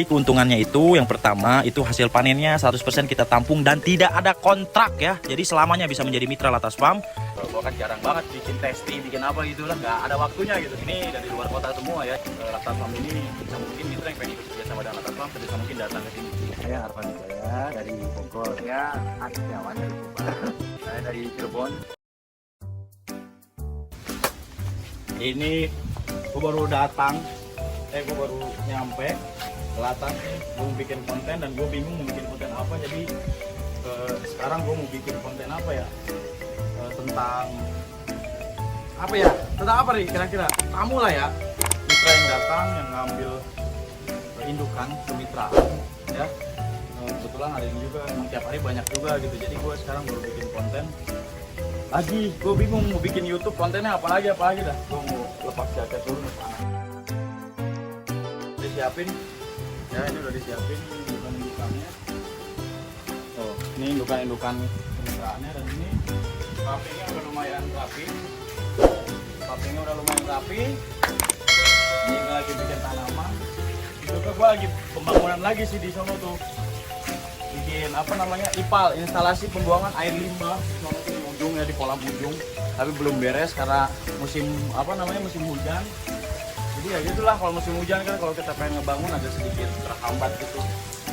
Jadi keuntungannya itu yang pertama itu hasil panennya 100% kita tampung dan tidak ada kontrak ya. Jadi selamanya bisa menjadi mitra Latas Farm. Gua kan jarang banget bikin testing, bikin apa gitu lah, nggak ada waktunya gitu. Ini dari luar kota semua ya. Latas Farm ini bisa mungkin mitra yang pengen ikut kerja sama dengan Latas Farm bisa mungkin datang ke sini. Saya Arfan Wijaya dari Bogor. Saya Artiawan dari Bogor. Saya dari Cirebon. Ini gue baru datang, gue baru nyampe ke Latas nih. Gue mau bikin konten dan gue bingung mau bikin konten apa. Jadi sekarang gue mau bikin konten apa ya, tentang apa ya, tentang apa nih kira-kira. Kamu lah ya, mitra yang datang yang ngambil indukan kemitraan ya. Kebetulan hari ini juga emang tiap hari banyak juga gitu. Jadi gue sekarang baru bikin konten lagi. Gue bingung mau bikin YouTube kontennya apa lagi dah. Gue mau lepas jaket dulu nih, panas. Disiapin ya, ini udah disiapin indukan-indukannya. Oh, ini indukan kemitraannya. Dan ini papingnya udah lumayan rapi. Ini lagi bikin tanaman. Juga gue lagi pembangunan lagi sih di sono tuh, bikin apa namanya, IPAL, instalasi pembuangan air limbah di ujung ya, di kolam ujung, tapi belum beres karena musim musim hujan. Jadi ya gitulah, kalau musim hujan kan kalau kita pengen ngebangun agak sedikit terhambat gitu.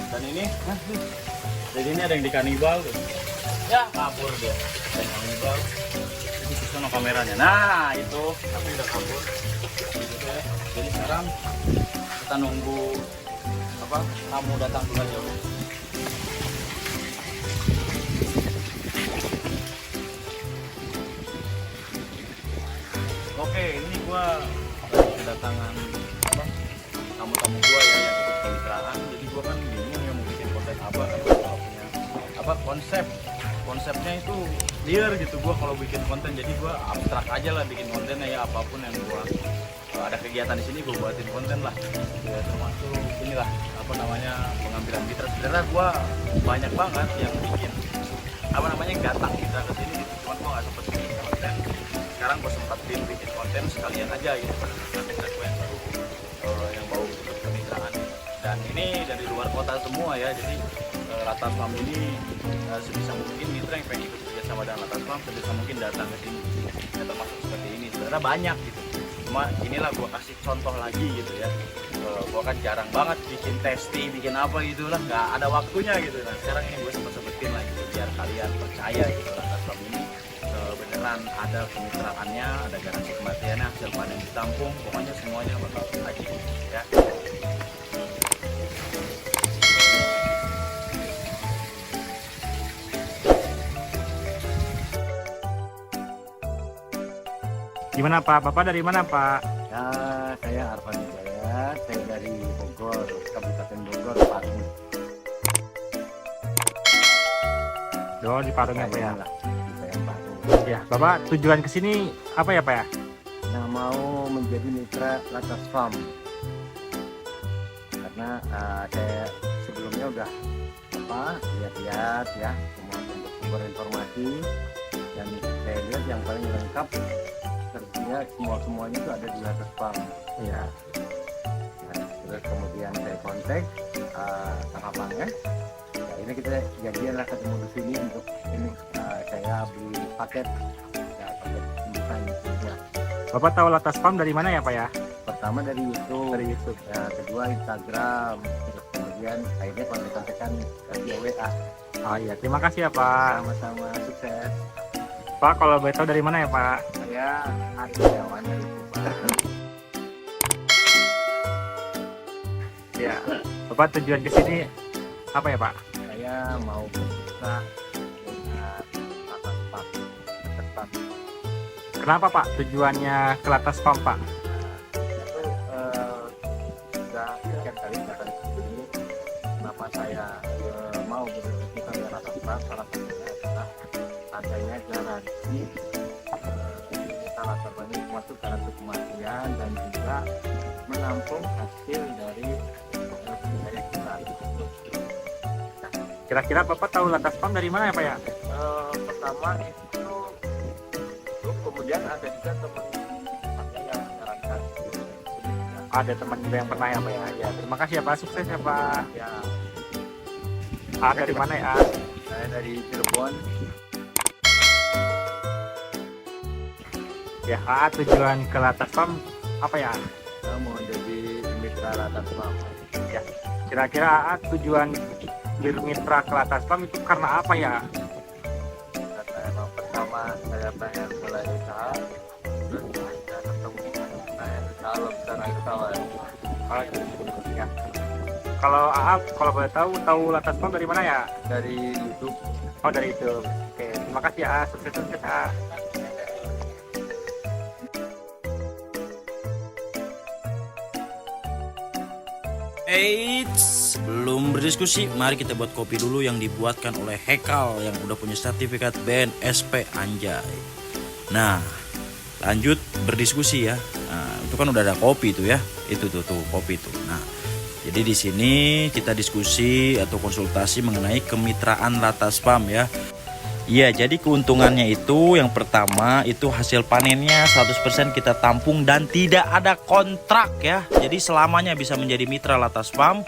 Dan ini jadi ini ada yang di kanibal tuh ya, kabur dia, ada yang kanibal di sana kameranya. Nah itu tapi udah kabur gitu ya. Jadi sekarang kita nunggu tamu datang dulu aja. Oke, ini gua kedatangan tamu-tamu gua ya yang ikut kemitraan. Jadi gua kan bingung ya mau bikin konten apa, kan punya konsepnya itu liar gitu. Gua kalau bikin konten jadi gua abstrak aja lah bikin kontennya ya, apapun yang gua ada kegiatan di sini gua buatin konten lah ya, termasuk inilah pengambilan mitra. Sebenarnya gua banyak banget yang bikin datang kita ke sini gitu. Cuman gua nggak sempet bikin konten. Sekarang gua sempetin bikin konten sekalian aja gitu, mitra gue yang bau ikut kemitraan. Dan ini dari luar kota semua ya. Jadi Latas Farm ini sebisa mungkin mitra yang pengen ikut kerja sama dengan Latas Farm sebisa mungkin datang ke sini ya, termasuk seperti ini. Sebenarnya banyak gitu, cuma inilah gua kasih contoh lagi gitu ya. Gua kan jarang banget bikin testing, bikin apa gitu lah, nggak ada waktunya gitu. Nah sekarang ini gue sempetin lagi gitu, biar kalian percaya gitu, Latas Farm ini beneran ada kemitraannya, ada garansi kematiannya, hasil panen ditampung, pokoknya semuanya bakal lagi ya. Gimana Pak? Bapak dari mana Pak? Ya, saya Arfan Wijaya. Saya dari Bogor, Kabupaten Bogor, Parung. Di Parung apa ya? Saya Parung. Ya, Bapak tujuan kesini apa ya Pak ya? Yang mau menjadi mitra Latas Farm. Karena saya sebelumnya udah lihat-lihat ya, semua sumber informasi, dan saya lihat yang paling lengkap tersedia semuanya itu ada di Latas Farm. Iya. Nah, terus kemudian saya kontak Kang Abang ya. Ya, ini kita jadian lah ketemu di sini untuk ini saya beli paket indukan ya. Bapak tahu Latas Farm dari mana ya Pak ya? Pertama dari YouTube. Dari YouTube. Ya, kedua Instagram. Terus kemudian akhirnya kontak-kontakan via WA. Oh iya, terima kasih ya Pak. Sama-sama sukses. Pak, kalau boleh tahu dari mana ya Pak? Saya Artiawan dari Bogor. Ya. Bapak tujuan kesini apa ya Pak? Saya mau berpisah dengan Latas Farm. Kenapa Pak tujuannya ke Latas Farm Pak? Itu sudah sekian kali datang ke sini. Kenapa saya mau berpisah dengan Latas Farm? Salah satunya adalah adanya garansi Latas Farm ini masuk garansi kematian dan juga menampung hasil dari budidaya kita. Kira-kira Bapak tahu Latas Farm dari mana ya Pak ya? Pertama itu kemudian ada juga teman saya yang menyarankan. ada teman juga yang pernah ya Pak ya. Ya terima kasih ya Pak, sukses ya Pak. Ya, Dari mana ya? saya dari Cirebon. Ya tujuan ke Latas Farm apa ya? Saya mau jadi mitra Latas Farm. Ya kira-kira tujuan bermitra ke Latas Farm itu karena apa ya? Karena emang pertama saya pengen mulai usaha, terus saya ketemu saya usaha lobster angkawan. Ya. Kalau Aap, kalau boleh tahu Latas Farm dari mana ya? Dari YouTube. Oh dari itu. Oke, terima kasih ya, sukses ya. Eits, sebelum berdiskusi, mari kita buat kopi dulu yang dibuatkan oleh Hekal yang udah punya sertifikat BNSP anjay. Nah, lanjut berdiskusi ya. Nah, itu kan udah ada kopi tuh ya. Itu tuh kopi tuh. Nah, jadi di sini kita diskusi atau konsultasi mengenai kemitraan Latas Farm ya. Iya, jadi keuntungannya itu yang pertama itu hasil panennya 100% kita tampung dan tidak ada kontrak ya. Jadi selamanya bisa menjadi mitra Latas Farm.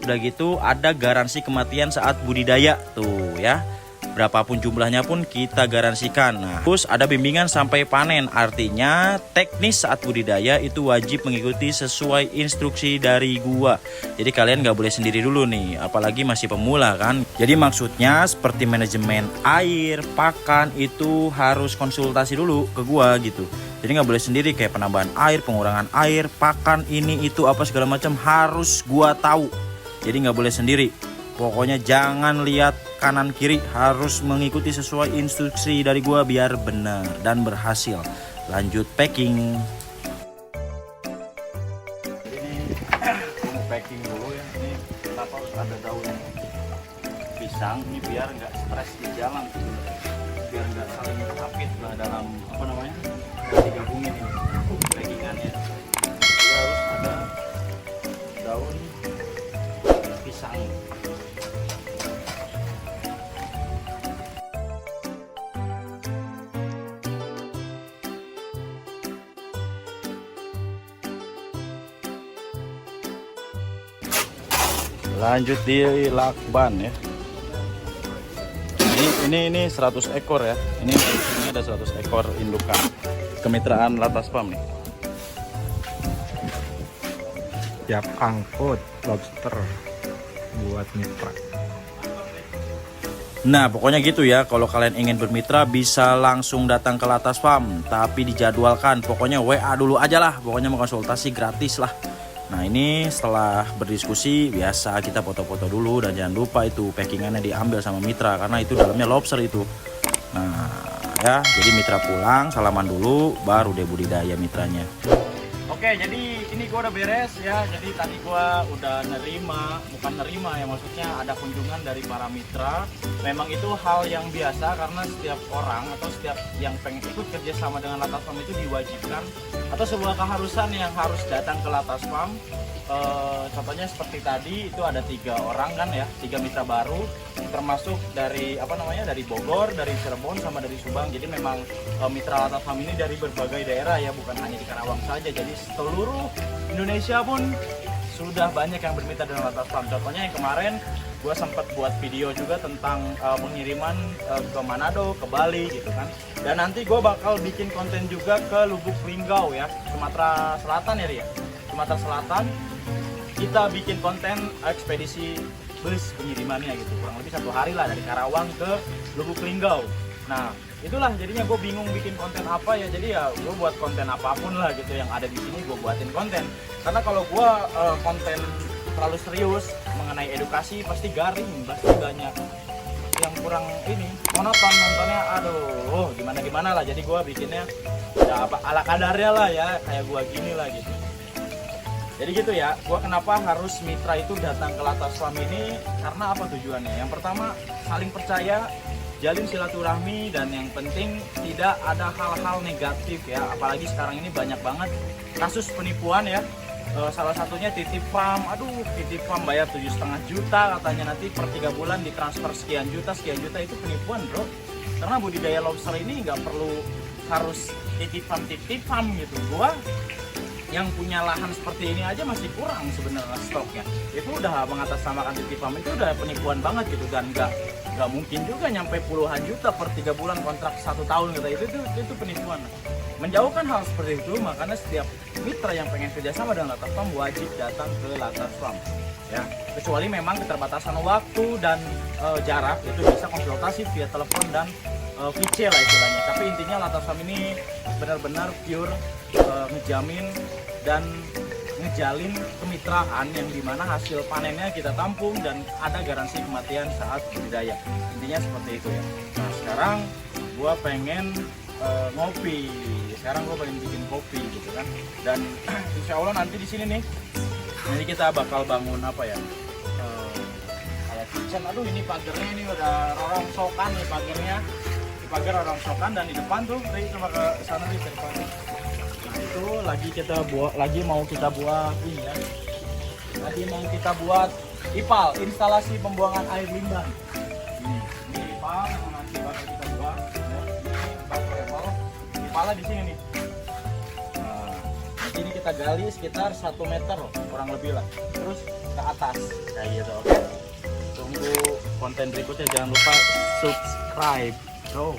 Udah gitu ada garansi kematian saat budidaya tuh ya. Berapapun jumlahnya pun kita garansikan. Nah, terus ada bimbingan sampai panen. Artinya teknis saat budidaya itu wajib mengikuti sesuai instruksi dari gua. Jadi kalian nggak boleh sendiri dulu nih, apalagi masih pemula kan. Jadi maksudnya seperti manajemen air, pakan itu harus konsultasi dulu ke gua gitu. Jadi nggak boleh sendiri kayak penambahan air, pengurangan air, pakan ini itu apa segala macam harus gua tahu. Jadi nggak boleh sendiri. Pokoknya jangan lihat kanan kiri, harus mengikuti sesuai instruksi dari gua biar benar dan berhasil. Lanjut packing. Ini mau packing dulu ya. Ini kenapa ada daun pisang ini biar nggak stres di jalan, biar nggak saling terapit lah dalam apa namanya digabungin ini packingannya. Jadi harus ada daun pisang. Lanjut di lakban ya. Ini 100 ekor ya. Ini ada 100 ekor indukan kemitraan Latas Farm nih. Siap angkut lobster buat mitra. Nah pokoknya gitu ya. Kalau kalian ingin bermitra bisa langsung datang ke Latas Farm, tapi dijadwalkan. Pokoknya WA dulu aja lah. Pokoknya mau konsultasi gratis lah. Nah ini setelah berdiskusi biasa kita foto-foto dulu dan jangan lupa itu packingannya diambil sama mitra karena itu dalamnya lobster itu. Nah ya jadi mitra pulang salaman dulu baru deh budidaya mitranya. Oke, jadi ini gua udah beres ya. Jadi tadi gua udah bukan nerima ya, maksudnya ada kunjungan dari para mitra. Memang itu hal yang biasa karena setiap orang atau setiap yang pengen ikut kerja sama dengan Latas Farm itu diwajibkan atau sebuah keharusan yang harus datang ke Latas Farm. Contohnya seperti tadi itu ada 3 orang kan ya, 3 mitra baru termasuk dari dari Bogor, dari Cirebon sama dari Subang. Jadi memang mitra Latas Farm ini dari berbagai daerah ya, bukan hanya di Karawang saja. Jadi seluruh Indonesia pun sudah banyak yang bermitra dengan Latas Farm. Contohnya yang kemarin gue sempat buat video juga tentang pengiriman ke Manado, ke Bali gitu kan. Dan nanti gue bakal bikin konten juga ke Lubuk Linggau ya, Sumatera Selatan ya Ria. Sumatera Selatan kita bikin konten ekspedisi bus pengirimannya gitu, kurang lebih 1 hari lah dari Karawang ke Lubuk Linggau. Nah itulah jadinya gue bingung bikin konten apa ya, jadi ya gue buat konten apapun lah gitu yang ada di sini gue buatin konten. Karena kalau gue konten terlalu serius mengenai edukasi pasti garing, pasti banyak yang kurang monoton nontonnya, aduh gimana lah. Jadi gue bikinnya ya ala kadarnya lah ya, kayak gue gini lah gitu. Jadi gitu ya, gua kenapa harus mitra itu datang ke Latas Farm ini, karena apa tujuannya? Yang pertama, saling percaya, jalin silaturahmi, dan yang penting tidak ada hal-hal negatif ya. Apalagi sekarang ini banyak banget kasus penipuan ya. Salah satunya titip farm, titip farm bayar 7,5 juta katanya, nanti per 3 bulan ditransfer sekian juta itu penipuan bro. Karena budidaya lobster ini nggak perlu harus titip farm gitu. Gua yang punya lahan seperti ini aja masih kurang sebenarnya stoknya. Itu udah mengatasnamakan titipan, itu udah penipuan banget gitu, dan nggak mungkin juga nyampe puluhan juta per 3 bulan kontrak 1 tahun gitu. Itu penipuan. Menjauhkan hal seperti itu, makanya setiap mitra yang pengen kerjasama dengan Latas Farm wajib datang ke Latas Farm. Ya, kecuali memang keterbatasan waktu dan jarak, itu bisa konsultasi via telepon dan VC lah istilahnya. Tapi intinya Latas Farm ini benar-benar pure ngejamin dan ngejalin kemitraan yang dimana hasil panennya kita tampung dan ada garansi kematian saat budidaya. Intinya seperti itu ya. Nah sekarang gua pengen ngopi. Sekarang gua pengen bikin kopi gitu kan. Dan insya Allah nanti di sini nih, nanti kita bakal bangun apa ya? Kayak kitchen. Aduh ini pagarnya ini udah rongsokan nih pagarnya. Di pagar rongsokan dan di depan tuh, coba ke sana nih ke depan. Itu lagi mau kita buat ini ya. Lagi mau kita buat IPAL, instalasi pembuangan air limbah. Ini IPAL yang nanti bakal kita buat. IPAL di sini nih. Nah, nanti ini kita gali sekitar 1 meter kurang lebih lah. Terus ke atas kayak gitu. Oke. Tunggu konten berikutnya, jangan lupa subscribe. Bro.